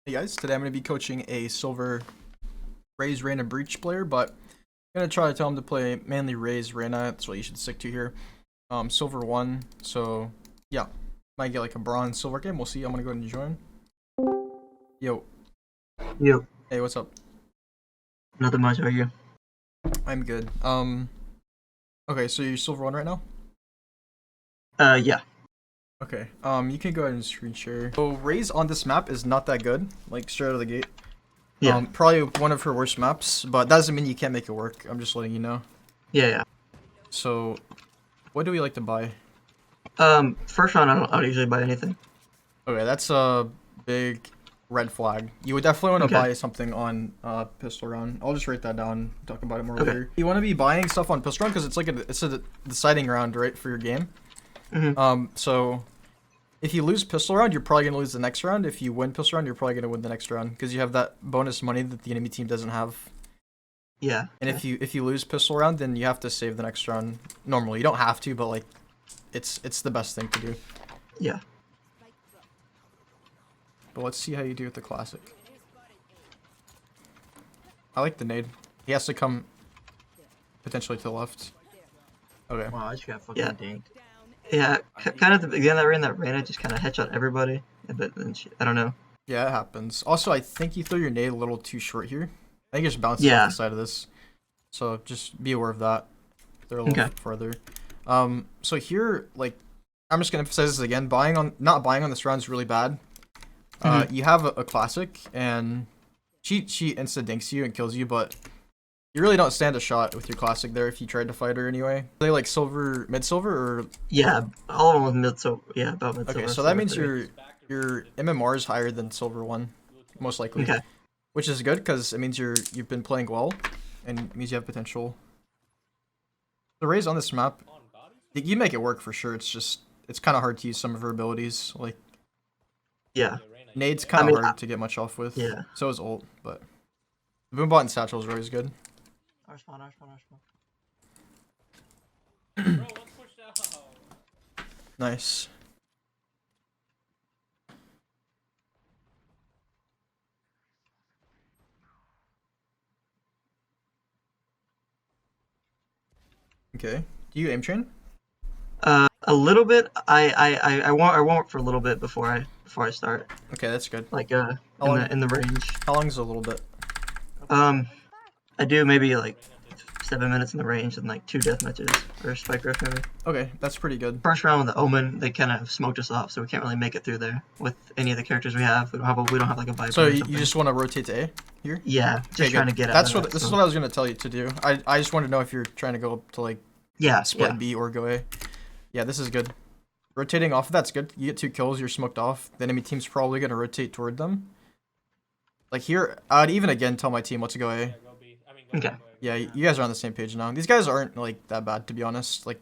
Hey guys, today I'm going to be coaching a silver Raze Reyna Breach player, but I'm going to try to tell him to play mainly Raze Reyna. That's what you should stick to here. Silver 1, so yeah, might get like a bronze silver game. We'll see. I'm going to go ahead and join. Yo. Yo, Hey, what's up? nothing much. How are you? I'm good. Okay, so you're silver 1 right now? Yeah. Okay, you can go ahead and screen share. So Raze on this map is not that good, like straight out of the gate. Yeah. Probably one of her worst maps, but that doesn't mean you can't make it work. I'm just letting you know. Yeah. So, what do we like to buy? First round, I don't usually buy anything. Okay, that's a big red flag. You would definitely want to Okay. buy something on pistol round. I'll just write that down. Talk about it more Okay. later. You want to be buying stuff on pistol round because it's like it's a deciding round, right, for your game. So if you lose pistol round, you're probably gonna lose the next round. If you win pistol round, you're probably gonna win the next round because you have that bonus money that the enemy team doesn't have. Yeah. And if you lose pistol round, then you have to save the next round. Normally, you don't have to, but like, it's the best thing to do. Yeah. But let's see how you do with the classic. I like the nade. He has to come potentially to the left. Okay. Wow, I just got fucking dinked. Yeah. Kind of at the beginning of that Reyna just kind of headshot everybody, but then I don't know. Yeah, it happens. Also, I think you threw your nade a little too short here. I think it just bounced off the side of this. So just be aware of that. They're a little further. So here, like, I'm just gonna emphasize this again. Not buying on this round is really bad. You have a classic, and she insta dinks you and kills you, but you really don't stand a shot with your classic there if you tried to fight her anyway. Are they like silver, mid silver, or? Yeah, all of them with mid silver. Yeah, about mid silver. Okay, so that means your MMR is higher than silver 1, most likely. Okay. Which is good because it means you've been playing well, and it means you have potential. The Raze on this map, you make it work for sure. It's kind of hard to use some of her abilities. Like, yeah, nade's kind of hard to get much off with. Yeah. So is ult, but Boombot and Satchel is always good. Our spawn. Nice. Okay. Do you aim train? A little bit. I won't for a little bit before I start. Okay, that's good. Like in the range. How long's a little bit? I do maybe like 7 minutes in the range and like 2 death matches or spike rush maybe. Okay, that's pretty good. First round with the Omen, they kind of smoked us off, so we can't really make it through there with any of the characters we have. We don't have like a Viper. So you just want to rotate to A here? Yeah, just trying to get out. This is what I was gonna tell you to do. I just want to know if you're trying to go up to like split B or go A. Yeah, this is good. Rotating off of that's good. You get 2 kills, you're smoked off. The enemy team's probably gonna rotate toward them. Like here, I'd even again tell my team let's go A. Okay. Yeah, you guys are on the same page now. These guys aren't like that bad to be honest. Like,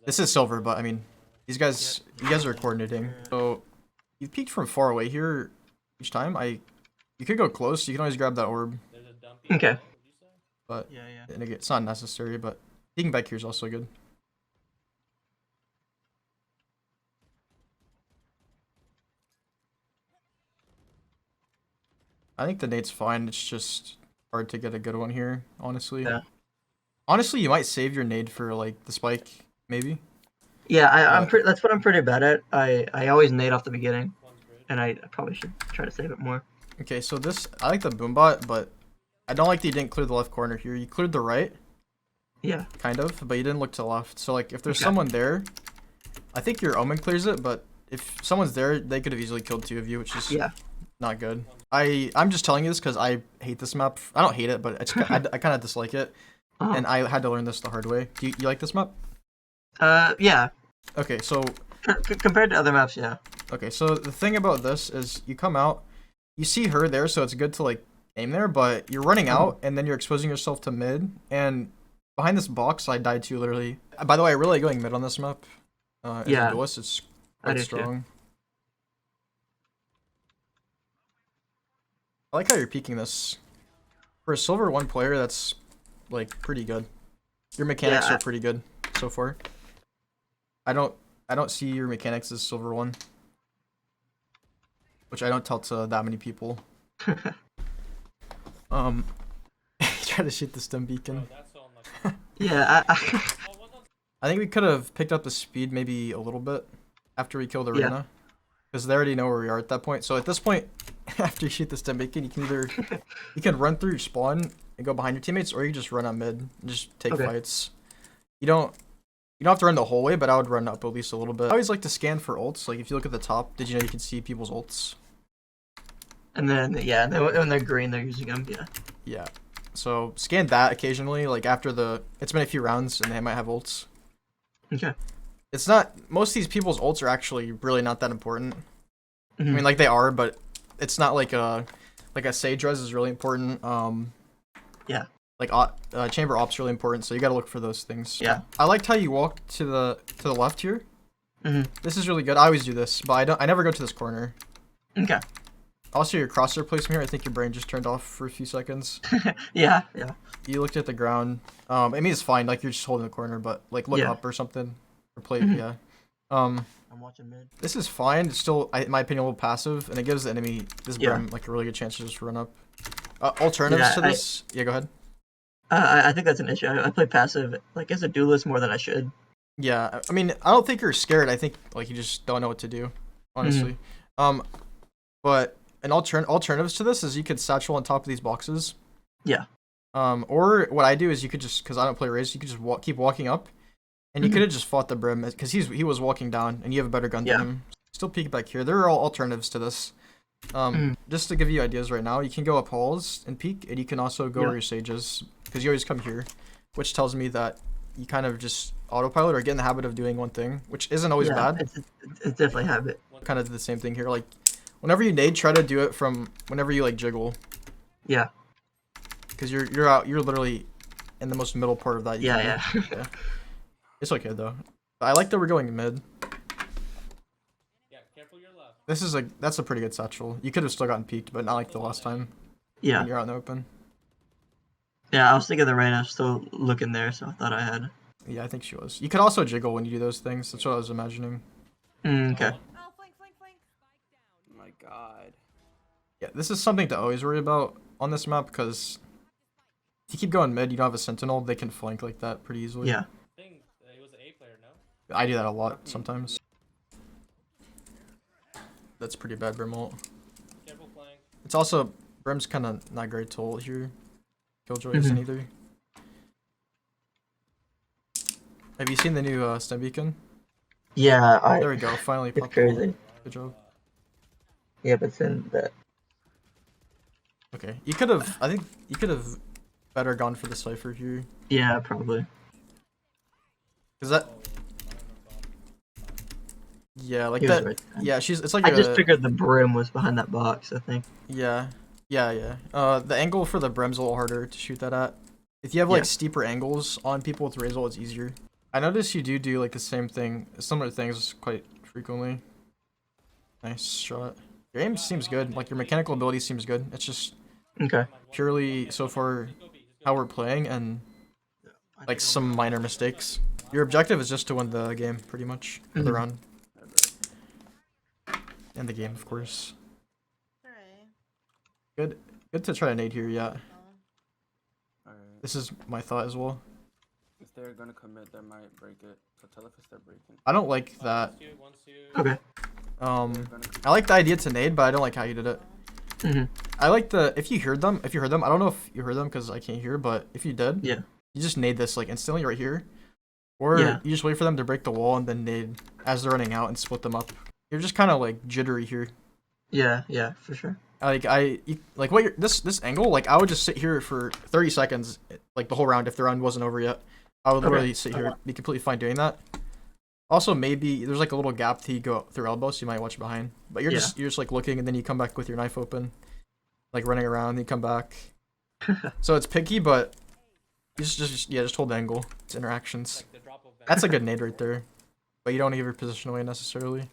this is silver, but I mean, you guys are coordinating. So you peeked from far away here each time. You could go close. You can always grab that orb. Okay. But and again, it's not necessary. But peeking back here is also good. I think the nade's fine. It's just hard to get a good one here, honestly. Yeah. Honestly, you might save your nade for like the spike, maybe. Yeah, that's what I'm pretty bad at. I always nade off the beginning, and I probably should try to save it more. Okay, so I like the boombot, but I don't like that you didn't clear the left corner here. You cleared the right. Yeah. Kind of, but you didn't look to the left. So like, if there's someone there, I think your Omen clears it. But if someone's there, they could have easily killed 2 of you, which is not good. I'm just telling you this because I hate this map. I don't hate it, but I kind of dislike it, and I had to learn this the hard way. Do you like this map? Yeah. Okay, so compared to other maps, yeah. Okay, so the thing about this is you come out, you see her there, so it's good to like aim there, but you're running out, and then you're exposing yourself to mid, and behind this box, I died too, literally. By the way, I really like going mid on this map. As a duelist, it's quite strong. I like how you're peeking this. For a silver 1 player, that's like pretty good. Your mechanics are pretty good so far. I don't see your mechanics as silver 1. which I don't tell to that many people. Try to shoot the stem beacon. Yeah, I think we could have picked up the speed maybe a little bit after we kill the arena, because they already know where we are at that point. So at this point, after you shoot the stem beacon, you can either run through your spawn and go behind your teammates, or you just run up mid and just take fights. You don't have to run the whole way, but I would run up at least a little bit. I always like to scan for ults. Like if you look at the top, did you know you can see people's ults? And then when they're green, they're using them. Yeah. So scan that occasionally, like after it's been a few rounds and they might have ults. Okay. It's not, most of these people's ults are actually really not that important. I mean, like they are, but it's not like a Sage Res is really important. Yeah. Like chamber ops really important, so you gotta look for those things. Yeah. I liked how you walked to the left here. This is really good. I always do this, but I never go to this corner. Okay. Also, your crosshair placement here, I think your brain just turned off for a few seconds. Yeah. You looked at the ground. I mean, it's fine. Like, you're just holding the corner, but, like, look up or something. Or play, I'm watching mid. This is fine. It's still, in my opinion, a little passive, and it gives the enemy, this brim, like, a really good chance to just run up. Alternatives to this? Yeah, go ahead. I think that's an issue. I play passive, like, as a duelist more than I should. Yeah, I mean, I don't think you're scared. I think, like, you just don't know what to do, honestly. But... And alternatives to this is you could satchel on top of these boxes. Yeah. Or what I do is you could just, because I don't play Raze, you could just keep walking up, and you could have just fought the brim because he was walking down, and you have a better gun than him. Still peek back here. There are all alternatives to this. Just to give you ideas right now, you can go up halls and peek, and you can also go where your sage is, because you always come here, which tells me that you kind of just autopilot or get in the habit of doing one thing, which isn't always bad. It's definitely a habit. Kind of did the same thing here, like. Whenever you nade, try to do it from whenever you like jiggle. Yeah. Because you're literally in the most middle part of that. Yeah. It's okay though. I like that we're going mid. Yeah, careful your left. That's a pretty good satchel. You could have still gotten peeked, but not like the last time. Yeah. When you're out in the open. Yeah, I was thinking the rain. I was still looking there, so I thought I had. Yeah, I think she was. You could also jiggle when you do those things. That's what I was imagining. Okay. God. Yeah, this is something to always worry about on this map because if you keep going mid, you don't have a sentinel, they can flank like that pretty easily. Yeah. I think it was an A player, no? I do that a lot sometimes. That's pretty bad, Brim ult. Careful flank. It's also, Brim's kind of not great to ult here. Killjoy isn't either. Have you seen the new stem beacon? Yeah, there we go, finally it's popped. crazy. Good job. Yeah, but it's in that. Okay, I think you could have better gone for the Cypher here. Yeah, probably. Cause that. Yeah, like He that. Right, yeah, it's like I just figured the brim was behind that box, I think. Yeah. The angle for the brim's a little harder to shoot that at. If you have like steeper angles on people with Raze ult, it's easier. I notice you do like the same thing, similar things quite frequently. Nice shot. Your aim seems good, like your mechanical ability seems good. It's just purely so far how we're playing and like some minor mistakes. Your objective is just to win the game, pretty much, for the round. And the game, of course. Good to try to nade here, yeah. This is my thought as well. If they're gonna commit, they might break it. So tell if they're breaking. I don't like that. Okay. I like the idea to nade, but I don't like how you did it. I like if you heard them, I don't know if you heard them because I can't hear, but if you did, you just nade this like instantly right here. Or you just wait for them to break the wall and then nade as they're running out and split them up. You're just kind of like jittery here. Yeah, for sure. This angle, like I would just sit here for 30 seconds, like the whole round if the round wasn't over yet. I would literally sit here, be completely fine doing that. Also, maybe there's like a little gap that you go through elbow, so you might watch behind. But you're just like looking, and then you come back with your knife open, like running around. And you come back. So it's picky, but you just hold the angle. It's interactions. That's a good nade right there, but you don't give your position away necessarily.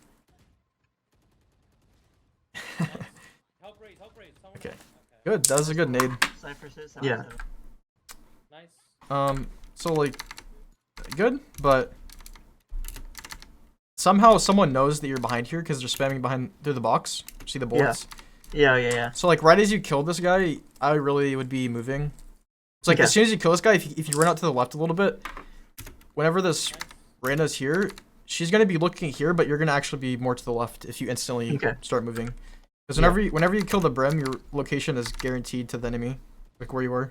Okay, good. That was a good nade. Yeah. Nice. So like, good, but somehow someone knows that you're behind here because they're spamming behind through the box. See the bullets? Yeah. So like right as you kill this guy, I really would be moving. It's like as soon as you kill this guy, if you run out to the left a little bit, whenever this Reyna's here, she's gonna be looking here, but you're gonna actually be more to the left if you instantly start moving. Because whenever you kill the Brim, your location is guaranteed to the enemy, like where you are.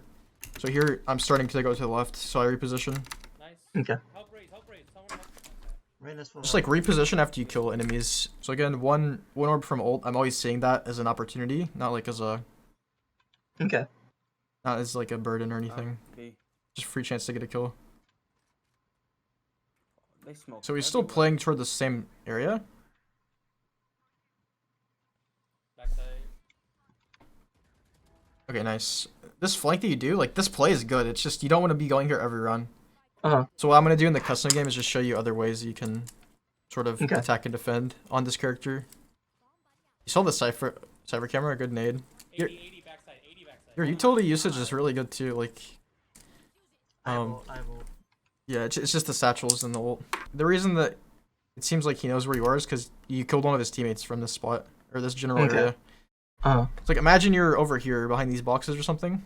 So here I'm starting to go to the left, so I reposition. Nice. Okay. Help Raze. Someone help. Just like reposition after you kill enemies. So again, one orb from ult. I'm always seeing that as an opportunity, not like as a not as like a burden or anything. Just free chance to get a kill. They smoke. So we're still playing toward the same area. Backside. Okay, nice. This flank that you do, like this play is good. It's just you don't want to be going here every run. So what I'm gonna do in the custom game is just show you other ways you can sort of attack and defend on this character. You saw the Cypher camera, a good nade. 80 backside. Your utility usage is really good too. Like, yeah, it's just the satchels and the ult. The reason that it seems like he knows where you are is because you killed one of his teammates from this spot or this general area. It's like imagine you're over here behind these boxes or something.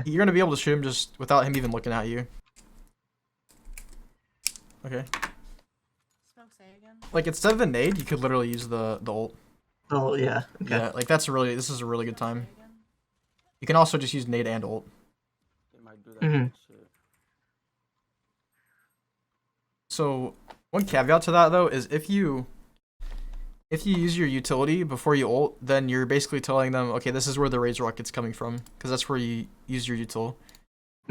You're gonna be able to shoot him just without him even looking at you. Okay. Like instead of the nade, you could literally use the ult. Oh yeah. Yeah, like this is a really good time. You can also just use nade and ult. They might do that shit. So one caveat to that though is if you use your utility before you ult, then you're basically telling them, okay, this is where the Raze rocket's coming from, because that's where you use your util.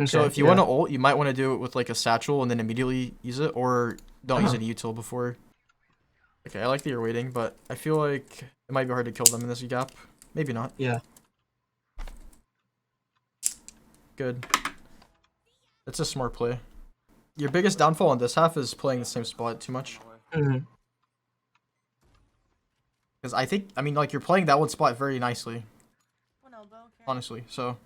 So if you want to ult, you might want to do it with like a satchel and then immediately use it, or don't use any util before. Okay, I like that you're waiting, but I feel like it might be hard to kill them in this gap. Maybe not. Yeah. Good. That's a smart play. Your biggest downfall in this half is playing the same spot too much. Because I mean, like, you're playing that one spot very nicely. Honestly, so.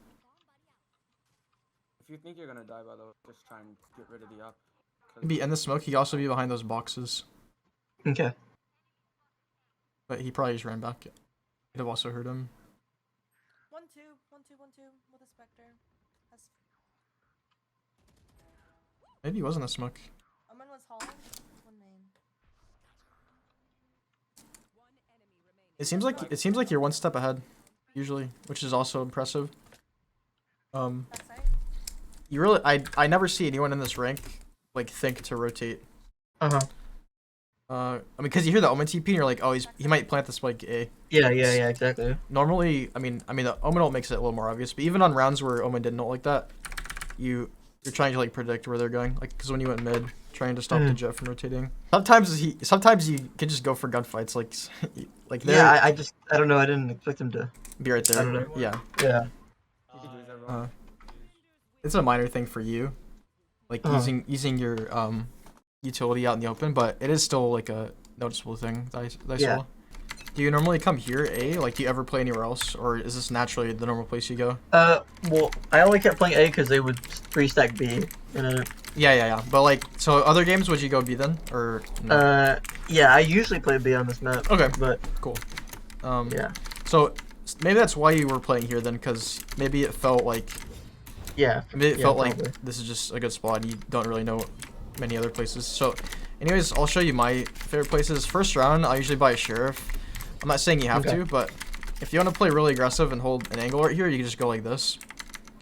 If you think you're gonna die, by the way, just try and get rid of the up. He'd be in the smoke, he'd also be behind those boxes. Okay. But he probably just ran back. Could have also heard him. 1-2 with a Spectre. Maybe he was in the smoke. Omen was Holland. One main. It seems like you're one step ahead, usually, which is also impressive. You really I never see anyone in this rank like think to rotate. I mean, because you hear the Omen TP and you're like, oh, he might plant the spike A. Yeah, exactly. Normally, I mean, the Omen ult makes it a little more obvious, but even on rounds where Omen didn't ult like that, you're trying to like predict where they're going, like because when you went mid, trying to stop the Jett from rotating. Sometimes you can just go for gunfights, like yeah. I don't know. I didn't expect him to be right there. I don't know. Yeah. It's a minor thing for you, like using your utility out in the open, but it is still like a noticeable thing that I saw. Do you normally come here, A? Like, do you ever play anywhere else, or is this naturally the normal place you go? Well, I only kept playing A because they would 3-stack B. Yeah. But like, so other games, would you go B then, or? No? Yeah, I usually play B on this map. Okay. But cool. Yeah. So maybe that's why you were playing here then, because maybe it felt like. Yeah. Maybe it felt probably. like this is just a good spot, and you don't really know many other places. So, anyways, I'll show you my favorite places. First round, I usually buy a sheriff. I'm not saying you have to, but if you want to play really aggressive and hold an angle right here, you can just go like this.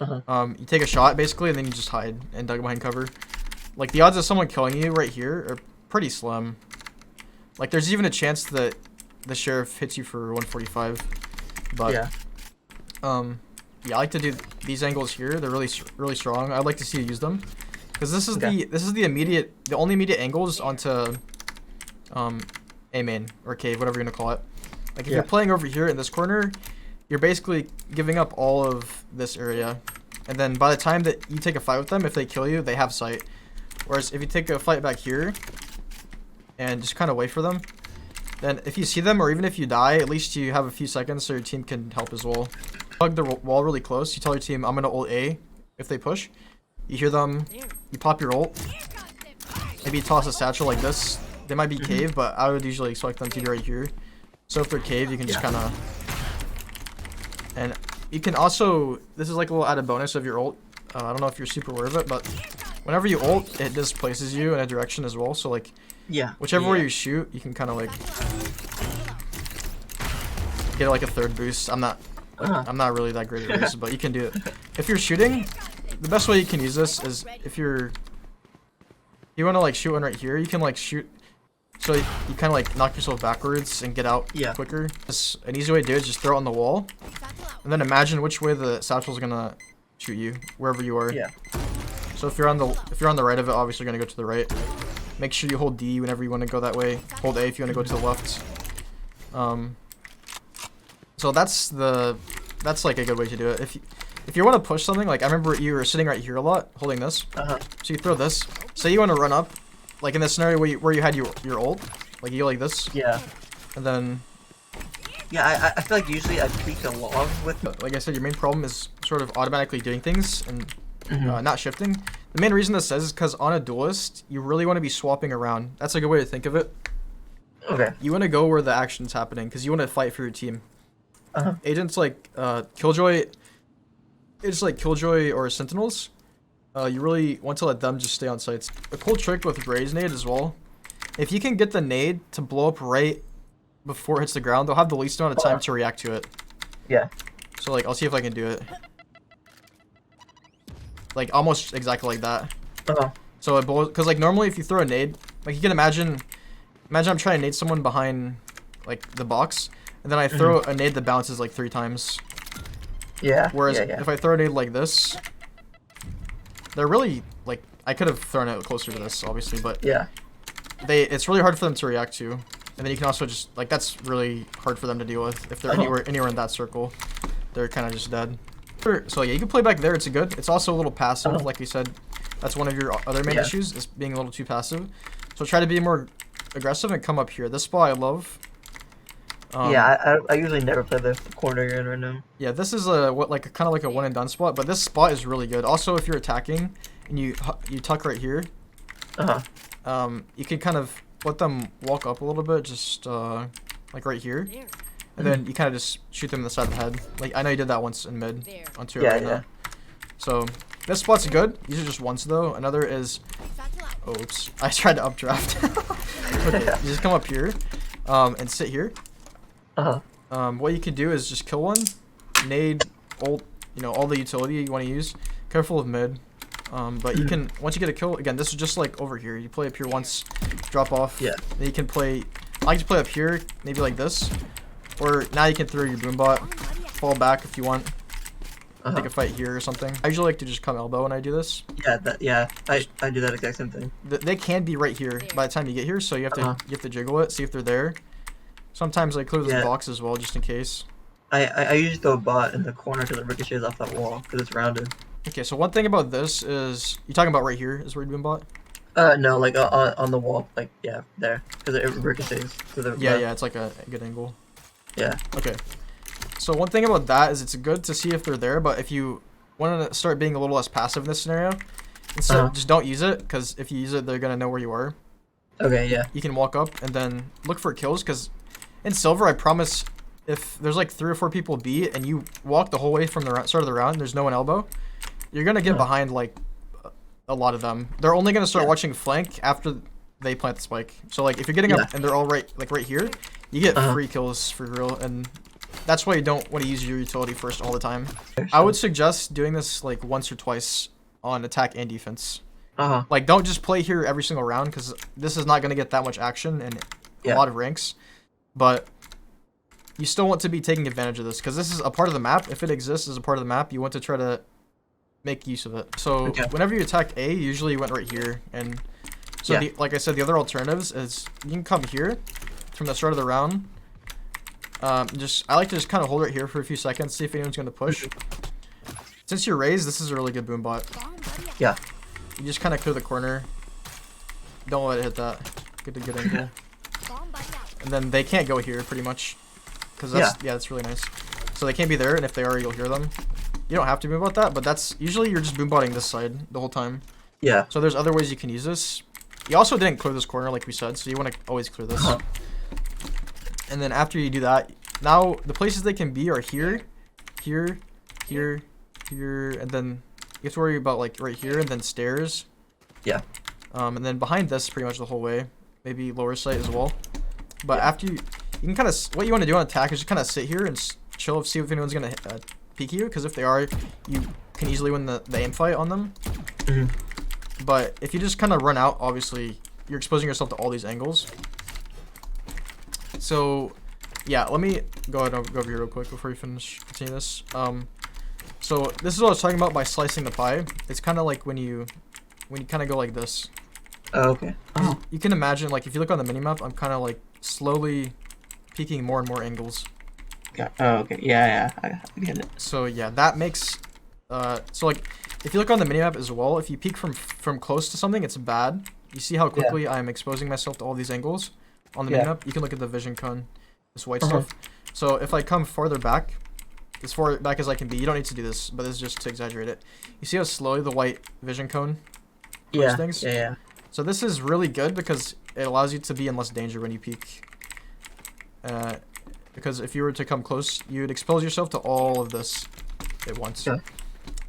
You take a shot basically, and then you just hide and duck behind cover. Like the odds of someone killing you right here are pretty slim. Like there's even a chance that the sheriff hits you for 145. But yeah, I like to do these angles here. They're really strong. I'd like to see you use them because this is the only immediate angles onto A main or cave, whatever you're gonna call it. Like if you're playing over here in this corner, you're basically giving up all of this area, and then by the time that you take a fight with them, if they kill you, they have sight. Whereas if you take a fight back here and just kind of wait for them, then if you see them or even if you die, at least you have a few seconds so your team can help as well. Plug the wall really close. You tell your team, I'm gonna ult A if they push. You hear them, you pop your ult. Maybe you toss a satchel like this. They might be cave, but I would usually expect them to be right here. So if they're cave, you can just kind of, and you can also, this is like a little added bonus of your ult. I don't know if you're super aware of it, but whenever you ult, it displaces you in a direction as well. So like, whichever way you shoot, you can kind of like get like a third boost. I'm not really that great at this, but you can do it. If you're shooting, the best way you can use this is if you want to like shoot one right here, you can like shoot. So you kind of like knock yourself backwards and get out quicker. An easy way to do it is just throw it on the wall, and then imagine which way the satchel is gonna shoot you, wherever you are. Yeah. So if you're on the right of it, obviously you're gonna go to the right. Make sure you hold D whenever you want to go that way. Hold A if you want to go to the left. So that's like a good way to do it. If you want to push something, like I remember you were sitting right here a lot, holding this. So you throw this. Say you want to run up, like in the scenario where you had your ult, like you go like this. Yeah. And then. Yeah, I feel like usually I tweak a log with. Like I said, your main problem is sort of automatically doing things and not shifting. The main reason this says is because on a duelist, you really want to be swapping around. That's a good way to think of it. Okay. You want to go where the action's happening because you want to fight for your team. Agents like Killjoy, it's like Killjoy or Sentinels. You really want to let them just stay on sites. A cool trick with Raze nade as well. If you can get the nade to blow up right before it hits the ground, they'll have the least amount of time to react to it. Yeah. So like, I'll see if I can do it. Like almost exactly like that. So it blows, cause like normally if you throw a nade, like you can imagine I'm trying to nade someone behind like the box, and then I throw a nade that bounces like 3 times. Yeah. Whereas if I throw a nade like this, they're really like, I could have thrown it closer to this obviously, but it's really hard for them to react to. And then you can also just like, that's really hard for them to deal with if they're anywhere in that circle. They're kind of just dead. So yeah, you can play back there. It's good. It's also a little passive, like we said. That's one of your other main issues, is being a little too passive. So try to be more aggressive and come up here. This spot I love. I usually never play the corner you're in right now. Yeah, this is kind of like a one and done spot, but this spot is really good. Also, if you're attacking and you tuck right here, you can kind of let them walk up a little bit, just like right here. And then you kind of just shoot them in the side of the head. Like, I know you did that once in mid on 2 arena. So, this spot's good. These are just once, though. Another is... Oh, oops. I tried to updraft. Okay, you just come up here and sit here. What you can do is just kill one. Nade, ult, all the utility you want to use. Careful of mid. But you can... Once you get a kill... Again, this is just like over here. You play up here once, drop off. Yeah. Then you can play... I like to play up here, maybe like this. Or now you can throw your boombot, fall back if you want, take a fight here or something. I usually like to just come elbow when I do this. Yeah, I do that exact same thing. They can be right here by the time you get here, so you have to jiggle it, see if they're there. Sometimes I clear this box as well, just in case. I usually throw a bot in the corner to the ricochets off that wall because it's rounded. Okay, so one thing about this is you talking about right here is where you boombot? No, like on the wall, like there, because it ricochets to the yeah, it's like a good angle. Yeah. Okay. So one thing about that is it's good to see if they're there, but if you want to start being a little less passive in this scenario, just don't use it, because if you use it, they're going to know where you are. Okay, yeah. You can walk up and then look for kills, because in Silver, I promise, if there's like 3 or 4 people B, and you walk the whole way from the start of the round, there's no one elbow, you're going to get behind like a lot of them. They're only going to start watching flank after they plant the spike. So like if you're getting up and they're all right here, you get free kills for real, and that's why you don't want to use your utility first all the time. I would suggest doing this like once or twice on attack and defense. Like don't just play here every single round, because this is not going to get that much action and a lot of ranks, but you still want to be taking advantage of this, because this is a part of the map. If it exists as a part of the map, you want to try to make use of it. So whenever you attack A, usually you went right here, and so like I said, the other alternatives is you can come here from the start of the round. I like to just kind of hold it here for a few seconds, see if anyone's going to push. Since you're Raze, this is a really good boom bot. Yeah. You just kind of clear the corner. Don't let it hit that. Get a good angle. And then they can't go here pretty much, because that's really nice. So they can't be there, and if they are, you'll hear them. You don't have to boom bot that, but that's usually you're just boom botting this side the whole time. Yeah. So there's other ways you can use this. You also didn't clear this corner like we said, so you want to always clear this. And then after you do that, now the places they can be are here, here, here, here, and then you have to worry about like right here and then stairs. Yeah. And then behind this pretty much the whole way, maybe lower sight as well. But after you can kind of, what you want to do on attack is just kind of sit here and chill, see if anyone's gonna peek you, because if they are, you can easily win the aim fight on them. But if you just kind of run out, obviously you're exposing yourself to all these angles. So yeah, let me go ahead and go over here real quick before you continue this. So this is what I was talking about by slicing the pie. It's kind of like when you kind of go like this. Oh, okay. You can imagine, like, if you look on the minimap, I'm kind of like slowly peeking more and more angles. Yeah. Oh, okay. Yeah, I get it. So yeah, that makes so like if you look on the minimap as well, if you peek from close to something, it's bad. You see how quickly I'm exposing myself to all these angles on the minimap. You can look at the vision cone, this white stuff. So if I come farther back, as far back as I can be, you don't need to do this, but this is just to exaggerate it. You see how slowly the white vision cone plays things? Yeah. So this is really good because it allows you to be in less danger when you peek. Because if you were to come close, you'd expose yourself to all of this at once. Okay.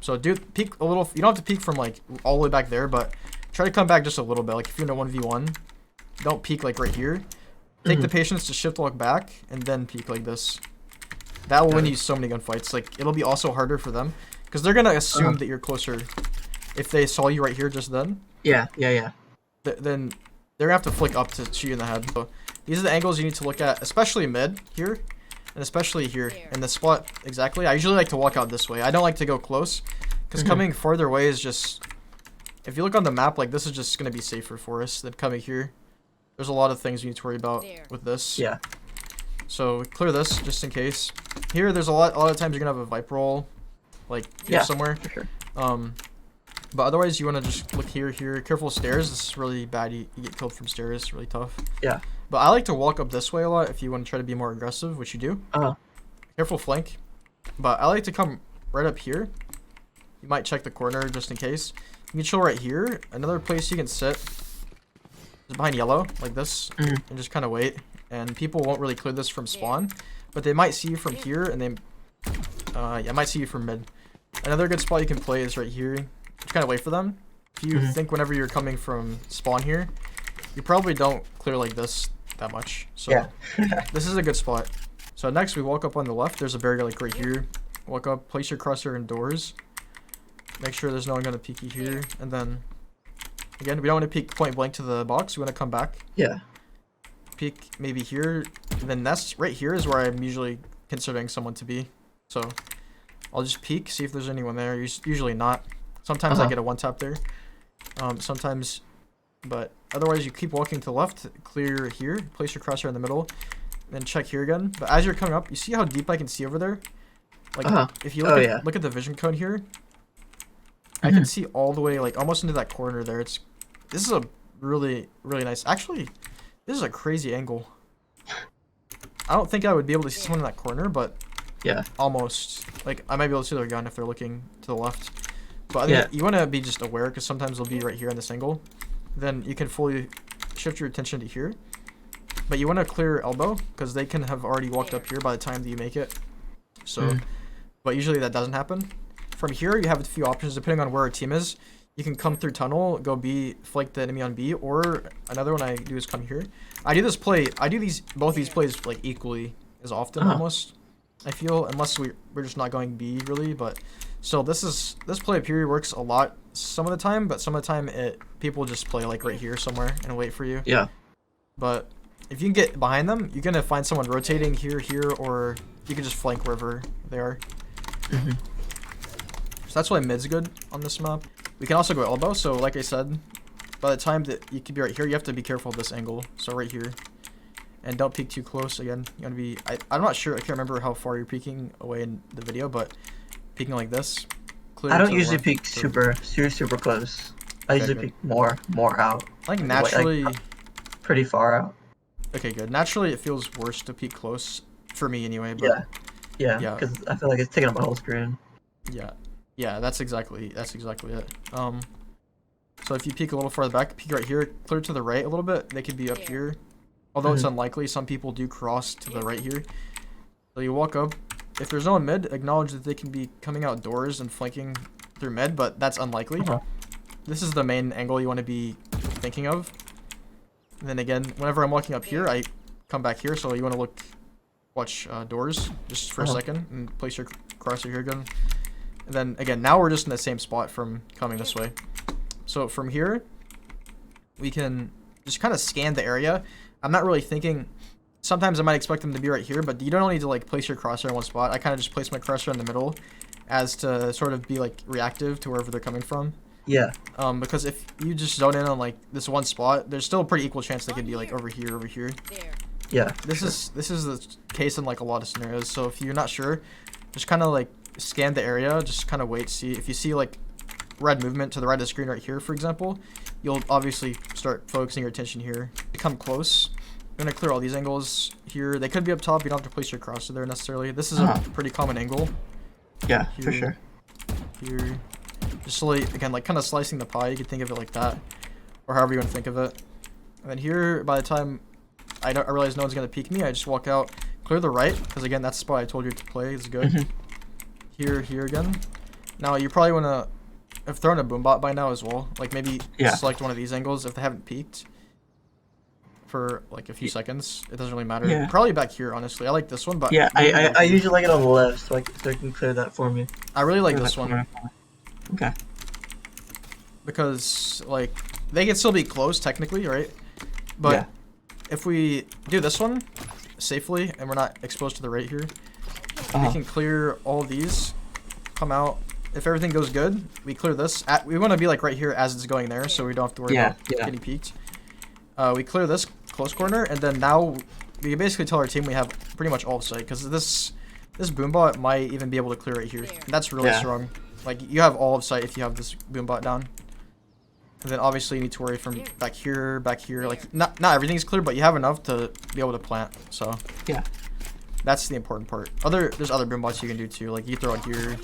So peek a little. You don't have to peek from like all the way back there, but try to come back just a little bit. Like if you're in a 1v1, don't peek like right here. Take the patience to shift walk back and then peek like this. That will win you so many gunfights. Like it'll be also harder for them because they're gonna assume that you're closer. If they saw you right here just then. Yeah. Then they're gonna have to flick up to shoot you in the head. So these are the angles you need to look at, especially mid here, and especially here in the spot exactly. I usually like to walk out this way. I don't like to go close, because coming farther away is just. If you look on the map, like this is just gonna be safer for us than coming here. There's a lot of things you need to worry about with this. Yeah. So clear this just in case. Here, there's a lot of times you're gonna have a viper roll, like here somewhere. For sure. But otherwise, you want to just look here. Careful of stairs. This is really bad. You get killed from stairs. It's really tough. Yeah. But I like to walk up this way a lot if you want to try to be more aggressive, which you do. Careful flank. But I like to come right up here. You might check the corner just in case. You can chill right here. Another place you can sit is behind yellow, like this, and just kind of wait. And people won't really clear this from spawn, but they might see you from here, and they might see you from mid. Another good spot you can play is right here. Just kind of wait for them. If you think whenever you're coming from spawn here, you probably don't clear like this that much. So this is a good spot. So next we walk up on the left. There's a barrier like right here. Walk up, place your crosshair indoors. Make sure there's no one gonna peek you here. And then again, we don't want to peek point blank to the box. We want to come back. Yeah. Peek maybe here. And then that's right here is where I'm usually considering someone to be. So I'll just peek, see if there's anyone there. Usually not. Sometimes I get a one tap there. Sometimes, but otherwise you keep walking to the left, clear here, place your crosshair in the middle, then check here again. But as you're coming up, you see how deep I can see over there? Like if you look at the vision cone here, I can see all the way like almost into that corner there. This is a really nice. Actually, this is a crazy angle. I don't think I would be able to see someone in that corner, but almost. Like I might be able to see their gun if they're looking to the left. But I think you want to be just aware because sometimes they'll be right here in this angle. Then you can fully shift your attention to here. But you want to clear elbow because they can have already walked up here by the time that you make it. So, but usually that doesn't happen. From here, you have a few options depending on where our team is. You can come through tunnel, go B, flank the enemy on B, or another one I do is come here. I do both these plays like equally as often almost. I feel unless we're just not going B really, but. So this play up here works a lot some of the time, but some of the time people just play like right here somewhere and wait for you. Yeah. But if you can get behind them, you're gonna find someone rotating here, or you can just flank wherever they are. So that's why mid's good on this map. We can also go elbow. So like I said, by the time that you can be right here, you have to be careful of this angle. So right here, and don't peek too close. Again, you gotta be. I'm not sure. I can't remember how far you're peeking away in the video, but. Peeking like this. I don't usually peek super close. I usually peek more out. Like naturally, pretty far out. Okay, good. Naturally, it feels worse to peek close for me anyway. But yeah. Because I feel like it's taking up a whole screen. Yeah. That's exactly it. So if you peek a little farther back, peek right here, clear to the right a little bit. They could be up here. Although it's unlikely, some people do cross to the right here. So you walk up. If there's no one mid, acknowledge that they can be coming outdoors and flanking through mid, but that's unlikely. This is the main angle you want to be thinking of. And then again, whenever I'm walking up here, I come back here, so you want to watch doors just for a second and place your crosshair here again. And then again, now we're just in the same spot from coming this way. So from here, we can just kind of scan the area. I'm not really thinking. Sometimes I might expect them to be right here, but you don't need to like place your crosshair in one spot. I kind of just place my crosshair in the middle as to sort of be like reactive to wherever they're coming from. Yeah. Because if you just zone in on like this one spot, there's still a pretty equal chance they could be like over here, over here. Yeah. This is the case in like a lot of scenarios. So if you're not sure, just kind of like scan the area, just kind of wait, see if you see like red movement to the right of the screen right here, for example, you'll obviously start focusing your attention here. Come close. I'm gonna clear all these angles here. They could be up top. You don't have to place your crosshair there necessarily. This is a pretty common angle. Yeah, here, for sure. Here, just slowly, again, like kind of slicing the pie. You could think of it like that, or however you want to think of it. And then here, by the time I realize no one's gonna peek me, I just walk out, clear the right, because again, that's the spot I told you to play. Is good. Here again. Now you probably wanna have thrown a boombot by now as well. Like maybe select one of these angles if they haven't peeked for like a few seconds. It doesn't really matter. Yeah. Probably back here, honestly. I like this one, but yeah, I usually like it on the left, so I can clear that for me. I really like this one. Okay. Because like they can still be close technically, right? But if we do this one safely and we're not exposed to the right here, we can clear all these, come out. If everything goes good, we clear this. We want to be like right here as it's going there, so we don't have to worry about getting peeked. We clear this close corner, and then now we can basically tell our team we have pretty much all of sight, because this boombot might even be able to clear right here. And that's really strong. Like you have all of sight if you have this boombot down. And then obviously you need to worry from back here. Like not everything's clear, but you have enough to be able to plant. So that's the important part. There's other boombots you can do too. Like you throw it here,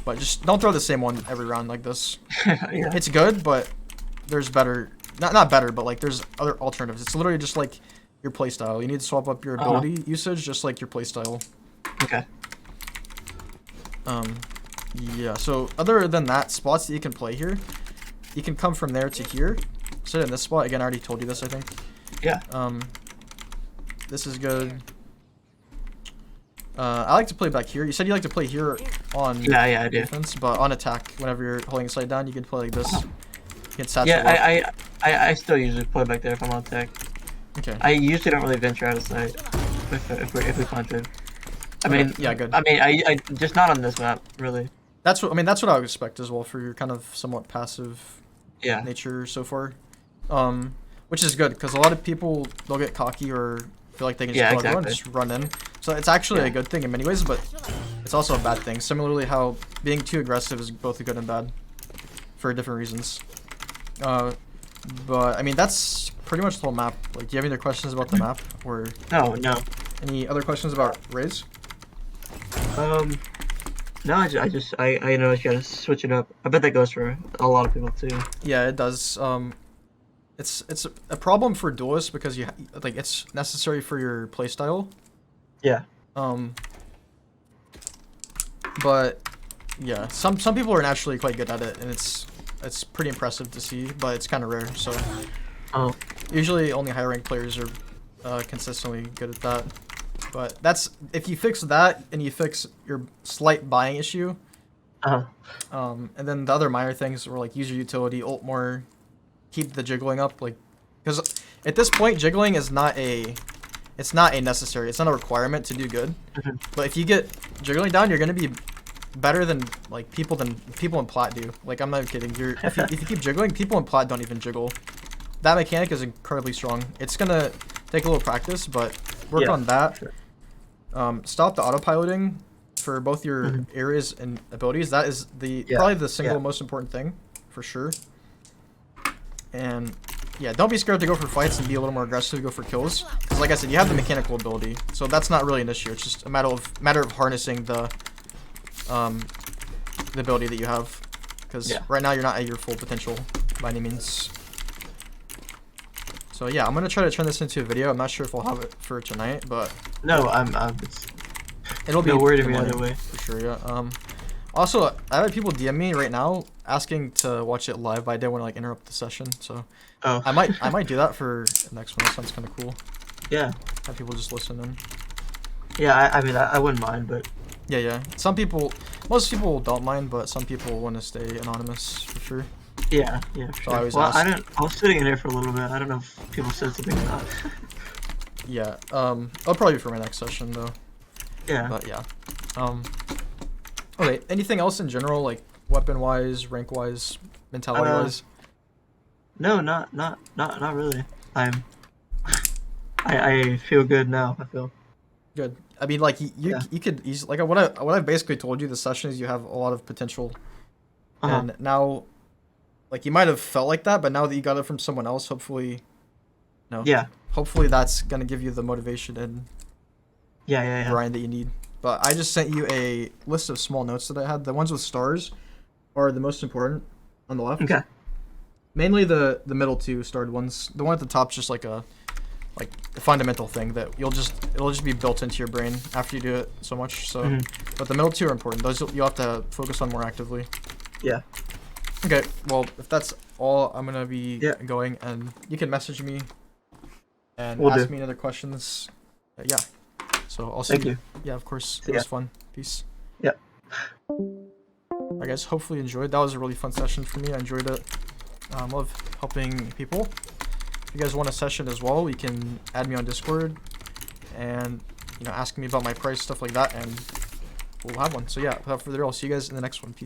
but just don't throw the same one every round like this. It's good, but there's better. Not better, but like there's other alternatives. It's literally just like your playstyle. You need to swap up your ability usage just like your playstyle. Okay. Yeah, so other than that, spots that you can play here, you can come from there to here. Sit in this spot. Again, I already told you this, I think. Yeah. This is good. I like to play back here. You said you like to play here on I do. defense, but on attack, whenever you're holding side down, you can play like this. You can satchel up. I still usually play back there if I'm on attack. Okay. I usually don't really venture out of sight if we planted. I mean, yeah, good. I mean, I just not on this map, really. That's what I would expect as well for your kind of somewhat passive Yeah. nature so far. Which is good because a lot of people they'll get cocky or feel like they can just kill everyone, just run in. So it's actually a good thing in many ways, but it's also a bad thing. Similarly, how being too aggressive is both good and bad for different reasons. But I mean that's pretty much the whole map. Like, do you have any other questions about the map or No. any other questions about Raze? No, I know you gotta switch it up. I bet that goes for a lot of people too. Yeah, it does. It's a problem for Duelist because like it's necessary for your playstyle. Yeah. But yeah, some people are naturally quite good at it, and it's pretty impressive to see, but it's kind of rare. So usually only higher ranked players are consistently good at that. But that's if you fix that and you fix your slight buying issue. And then the other minor things were like use your utility, ult more, keep the jiggling up, like because at this point jiggling is not a necessary, it's not a requirement to do good. But if you get jiggling down, you're gonna be better than like people in plat do. Like I'm not kidding. If you keep jiggling, people in plat don't even jiggle. That mechanic is incredibly strong. It's gonna take a little practice, but work on that. Sure. Stop the autopiloting for both your areas and abilities. That is probably the single most important thing, for sure. And yeah, don't be scared to go for fights and be a little more aggressive, go for kills. Because like I said, you have the mechanical ability, so that's not really an issue. It's just a matter of harnessing the ability that you have. Because right now you're not at your full potential by any means. So yeah, I'm gonna try to turn this into a video. I'm not sure if I'll have it for tonight, but No, it'll be no worry to good me morning, either way. for sure. Yeah. Also, I have people DM me right now asking to watch it live, but I didn't want to like interrupt the session, so Oh. I might do that for the next one. That sounds kind of cool. Yeah. Have people just listen in. Yeah, I mean, I wouldn't mind, but Yeah. Most people don't mind, but some people want to stay anonymous for sure. yeah, for So sure. I always Well, ask. I was sitting in here for a little bit. I don't know if people said something or not. Yeah. I'll probably be for my next session though. Yeah. But yeah. Okay. Anything else in general, like weapon wise, rank wise, mentality wise? No, not really. I feel good now. I feel. Good. I mean, like Yeah. you could easily like what I basically told you. The session is you have a lot of potential, and now, like you might have felt like that, but now that you got it from someone else, hopefully, Yeah. hopefully that's gonna give you the motivation and Yeah. grind that you need. But I just sent you a list of small notes that I had. The ones with stars are the most important on the left. Okay. Mainly the middle two starred ones. The one at the top's just like a fundamental thing that it'll just be built into your brain after you do it so much. So, but the middle two are important. Those you'll have to focus on more actively. Yeah. Okay. Well, if that's all, I'm gonna be Yeah. going, and you can message me and Will ask do. me any other questions. Yeah. So I'll see Thank you. Yeah, of course. See It was ya. fun. Peace. Yep. I guys hopefully enjoyed. That was a really fun session for me. I enjoyed it. Love helping people. If you guys want a session as well, you can add me on Discord and ask me about my price, stuff like that, and we'll have one. So yeah, without further ado, I'll see you guys in the next one. Peace.